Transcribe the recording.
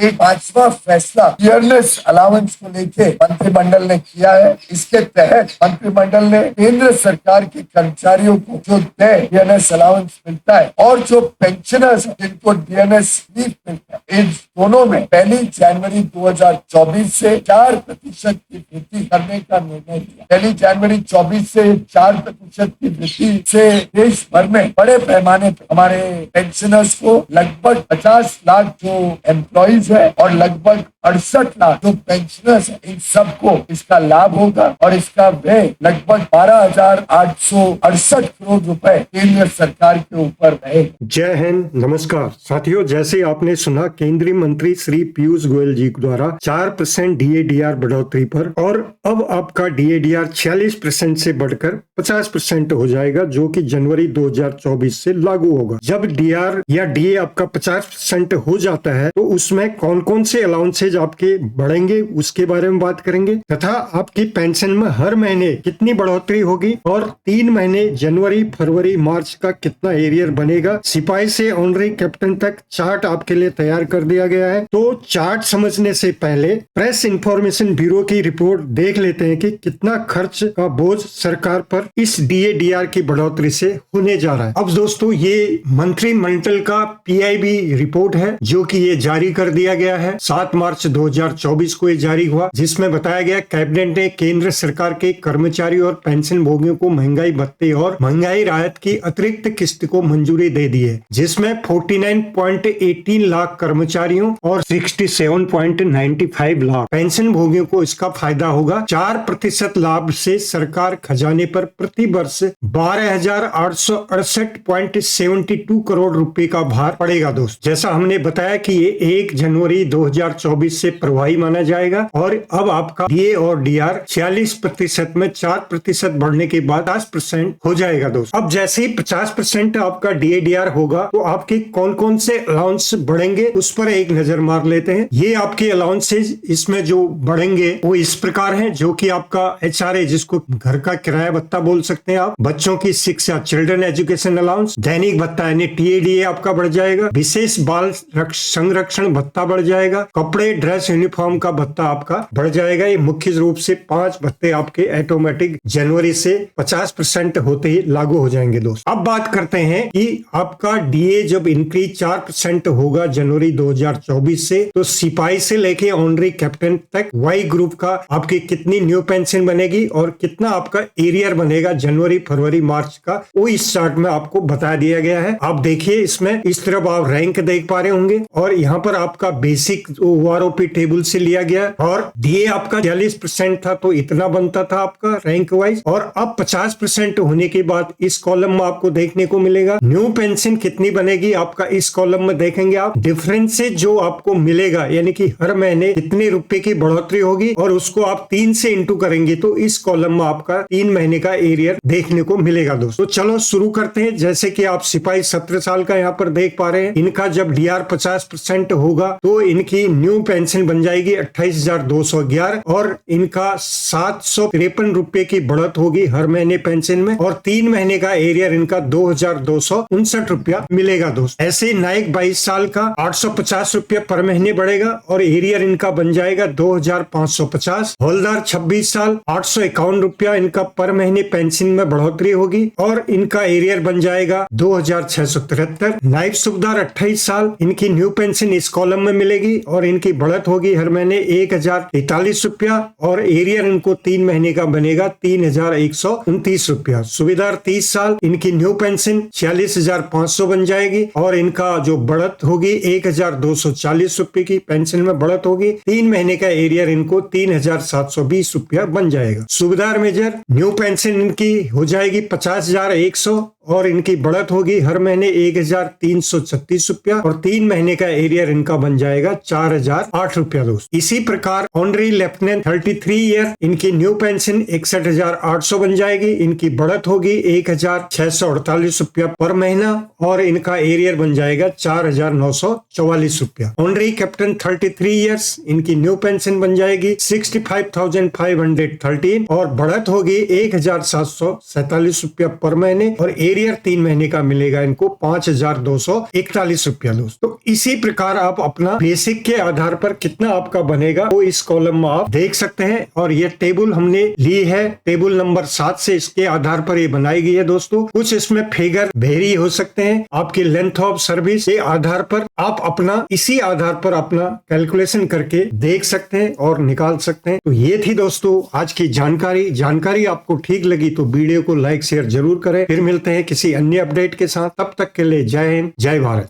एक 5वां फैसला टीएनएस अलाउंस को लेके मंत्रिमंडल ने किया है। इसके तहत मंत्रिमंडल ने केंद्र सरकार के कर्मचारियों को जो टीएनएस अलाउंस मिलता है और जो पेंशनर्स जिनको टीएनएस लीव मिलता है, इन दोनों में 1 जनवरी 2024 से 4% की वृद्धि करने का निर्णय लिया। 1 जनवरी 24 से 4% की वृद्धि से देश भर में बड़े पैमाने पर हमारे पेंशनर्स को लगभग 50 लाख जो एम्प्लॉइज है और लगभग 68 लाख जो पेंशनर्स है, इन सबको इसका लाभ होगा और इसका व्यय लगभग 12,868 करोड़ रुपए केंद्र सरकार के ऊपर रहेगा। जय हिंद, नमस्कार साथियों। जैसे आपने सुना केंद्रीय मंत्री श्री पीयूष गोयल जी द्वारा 4% डीएडीआर बढ़ोतरी पर, और अब आपका डीएडीआर 46% से बढ़कर 50% हो जाएगा, जो कि जनवरी 2024 से लागू होगा। जब डीआर या डीए आपका 50% हो जाता है तो उसमें कौन कौन से अलाउंसेज आपके बढ़ेंगे उसके बारे में बात करेंगे, तथा आपकी पेंशन में हर महीने कितनी बढ़ोतरी होगी और 3 महीने जनवरी, फरवरी, मार्च का कितना एरियर बनेगा। सिपाही से ऑनरी कैप्टन तक चार्ट आपके लिए तैयार कर दिया गया है। तो चार्ट समझने से पहले प्रेस इंफॉर्मेशन ब्यूरो की रिपोर्ट देख लेते हैं कि कितना खर्च का बोझ सरकार पर इस डीएडीआर की बढ़ोतरी से होने जा रहा है। अब दोस्तों, ये मंत्रिमंडल का पीआईबी रिपोर्ट है जो कि ये जारी कर दिया गया है। 7 मार्च 2024 को ये जारी हुआ, जिसमें बताया गया कैबिनेट ने केंद्र सरकार के कर्मचारी और पेंशन भोगियों को महंगाई भत्ते और महंगाई राहत की अतिरिक्त किस्त को मंजूरी दे दी है, जिसमें 49.18 लाख कर्मचारियों और 67.95 लाख पेंशन भोगियों को इसका फायदा होगा। 4% लाभ से सरकार खजाने पर प्रति वर्ष 12,868.72 करोड़ रुपए का भार पड़ेगा। दोस्त, जैसा हमने बताया कि ये 1 जनवरी 2024 से प्रभावी माना जाएगा, और अब आपका डीए और डीआर 46% में 4% बढ़ने के बाद 50% हो जाएगा। दोस्त, अब जैसे ही 50% आपका डीए डीआर होगा तो आपके कौन कौन से अलाउंस बढ़ेंगे उस पर एक नजर मार लेते हैं। ये आपके अलाउंसेज इसमें जो बढ़ेंगे वो इस प्रकार हैं, जो कि आपका एचआरए, जिसको घर का किराया भत्ता बोल सकते हैं आप, बच्चों की शिक्षा चिल्ड्रन एजुकेशन अलाउंस, दैनिक भत्ता यानी टीएडीए आपका बढ़ जाएगा, विशेष बाल संरक्षण भत्ता बढ़ जाएगा, कपड़े ड्रेस यूनिफॉर्म का भत्ता आपका बढ़ जाएगा। ये मुख्य रूप से 5 भत्ते आपके ऑटोमेटिक जनवरी से 50% होते ही लागू हो जाएंगे। दोस्त, अब बात करते हैं कि आपका डीए जब इंक्रीज 4% होगा जनवरी 2024 से, तो सिपाही से लेके ऑनरी कैप्टन तक वाई ग्रुप का आपकी कितनी न्यू पेंशन बनेगी और कितना आपका एरियर बनेगा जनवरी, फरवरी, मार्च का, वो इस चार्ट में आपको बता दिया गया है। आप देखिए, इसमें इस तरफ आप रैंक देख पा रहे होंगे, और यहाँ पर आपका बेसिक ओआरओपी टेबल से लिया गया, और डीए आपका 40% था तो इतना बनता था आपका रैंक वाइज, और अब 50% होने के बाद इस कॉलम में आपको देखने को मिलेगा न्यू पेंशन कितनी बनेगी। आपका इस कॉलम में देखेंगे आप डिफरेंसेस जो आपको मिलेगा, यानी कि हर महीने कितने रुपए की बढ़ोतरी होगी, और उसको आप 3 से इंटू करेंगे तो इस कॉलम में आपका 3 महीने का एरियर देखने को मिलेगा। दोस्तों, चलो शुरू करते हैं। जैसे कि आप सिपाही 17 साल का यहाँ पर देख पा रहे हैं, इनका जब डीआर 50% होगा तो इनकी न्यू पेंशन बन जाएगी 28,211, और इनका 753 रुपए की बढ़त होगी हर महीने पेंशन में, और 3 महीने का एरियर इनका 2,259 रुपया मिलेगा। दोस्त, ऐसे नायक 22 साल का 850 रुपया पर महीने बढ़ेगा और एरियर इनका बन जाएगा 2,550। हवलदार 26 साल 851 रुपया इनका पर महीने पेंशन में बढ़ोतरी होगी और इनका एरियर बन जाएगा 2,673। नायब सूबेदार 28 साल, इनकी न्यू पेंशन इस कॉलम में मिलेगी और इनकी बढ़त होगी हर महीने 1,043 रुपया, और एरियर इनको 3 महीने का बनेगा 3,129 रुपया। सूबेदार 30 साल, इनकी न्यू पेंशन 46,500 बन जाएगी और इनका जो बढ़त होगी 1,240 रुपए की पेंशन में बढ़त होगी। 3 महीने का एरियर इनको 3,720 रुपया बन जाएगा। सूबेदार मेजर, न्यू पेंशन इनकी हो जाएगी 50,100 और इनकी बढ़त होगी हर महीने 1,336 रुपया, और 3 महीने का एरियर इनका बन जाएगा 4,008 रुपया। दोस्त, इसी प्रकार ऑनरी लेफ्टिनेंट 33 ईयर, इनकी न्यू पेंशन 61,800 बन जाएगी, इनकी बढ़त होगी 1,648 रुपया पर महीना, और इनका एरियर बन जाएगा 4,944 रुपया। ऑनरी कैप्टन 33 ईयर्स, इनकी न्यू पेंशन बन जाएगी 65,513 और बढ़त होगी 1,747 रुपया पर महीने, और एरियर 3 महीने का मिलेगा इनको 5,241 रुपया दोस्त। तो इसी प्रकार आप अपना बेसिक के आधार पर कितना आपका बनेगा वो इस कॉलम में आप देख सकते हैं। और ये टेबल हमने ली है टेबल नंबर 7 से, इसके आधार पर ये बनाई गई है दोस्तों। कुछ इसमें फिगर वेरी हो सकते हैं आपकी लेंथ ऑफ सर्विस के आधार पर, आप अपना इसी आधार पर अपना कैलकुलेशन करके देख सकते हैं और निकाल सकते हैं। तो ये थी दोस्तों आज की जानकारी आपको ठीक लगी तो वीडियो को लाइक शेयर जरूर करें। फिर मिलते हैं किसी अन्य अपडेट के साथ, तब तक के लिए जय हिंद जय भारत।